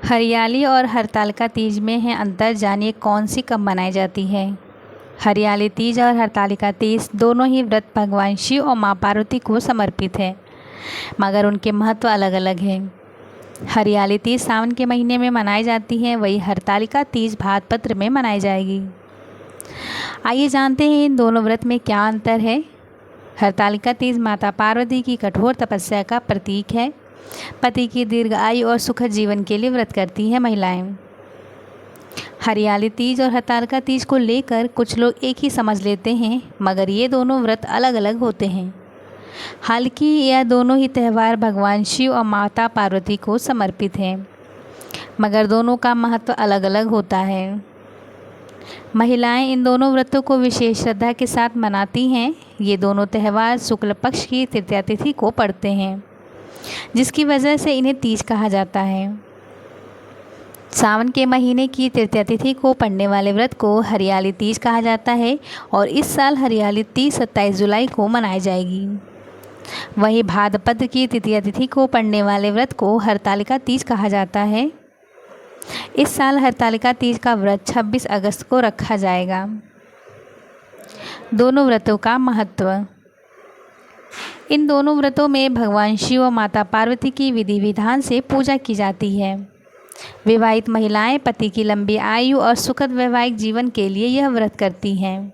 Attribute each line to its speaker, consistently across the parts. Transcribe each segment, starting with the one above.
Speaker 1: हरियाली और हरतालिका तीज में है अंतर, जानिए कौन सी कब मनाई जाती है। हरियाली तीज और हरतालिका तीज दोनों ही व्रत भगवान शिव और माँ पार्वती को समर्पित है, मगर उनके महत्व अलग अलग हैं। हरियाली तीज सावन के महीने में मनाई जाती है, वही हरतालिका तीज भाद्रपद में मनाई जाएगी। आइए जानते हैं इन दोनों व्रत में क्या अंतर है। हरतालिका तीज माता पार्वती की कठोर तपस्या का प्रतीक है। पति की दीर्घ आयु और सुखद जीवन के लिए व्रत करती हैं महिलाएं। हरियाली तीज और हरतालिका तीज को लेकर कुछ लोग एक ही समझ लेते हैं, मगर ये दोनों व्रत अलग अलग होते हैं। हालांकि यह दोनों ही त्यौहार भगवान शिव और माता पार्वती को समर्पित हैं, मगर दोनों का महत्व अलग अलग होता है। महिलाएं इन दोनों व्रतों को विशेष श्रद्धा के साथ मनाती हैं। ये दोनों त्यौहार शुक्ल पक्ष की तृतीया तिथि को पड़ते हैं, जिसकी वजह से इन्हें तीज कहा जाता है। सावन के महीने की तृतीया तिथि को पड़ने वाले व्रत को हरियाली तीज कहा जाता है और इस साल हरियाली तीज 27 जुलाई को मनाई जाएगी। वहीं भाद्रपद की तृतीया तिथि को पड़ने वाले व्रत को हरतालिका तीज कहा जाता है। इस साल हरतालिका तीज का व्रत 26 अगस्त को रखा जाएगा। दोनों व्रतों का महत्व। इन दोनों व्रतों में भगवान शिव और माता पार्वती की विधि विधान से पूजा की जाती है। विवाहित महिलाएं पति की लंबी आयु और सुखद वैवाहिक जीवन के लिए यह व्रत करती हैं।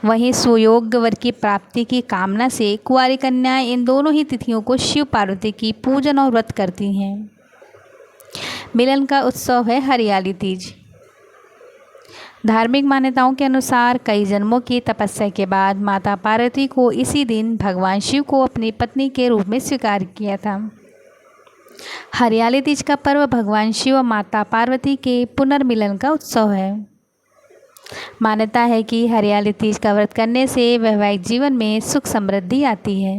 Speaker 1: वहीं सुयोग्य वर की प्राप्ति की कामना से कुंवारी कन्याएं इन दोनों ही तिथियों को शिव पार्वती की पूजन और व्रत करती हैं। मिलन का उत्सव है हरियाली तीज। धार्मिक मान्यताओं के अनुसार कई जन्मों की तपस्या के बाद माता पार्वती को इसी दिन भगवान शिव को अपनी पत्नी के रूप में स्वीकार किया था। हरियाली तीज का पर्व भगवान शिव और माता पार्वती के पुनर्मिलन का उत्सव है। मान्यता है कि हरियाली तीज का व्रत करने से वैवाहिक जीवन में सुख समृद्धि आती है।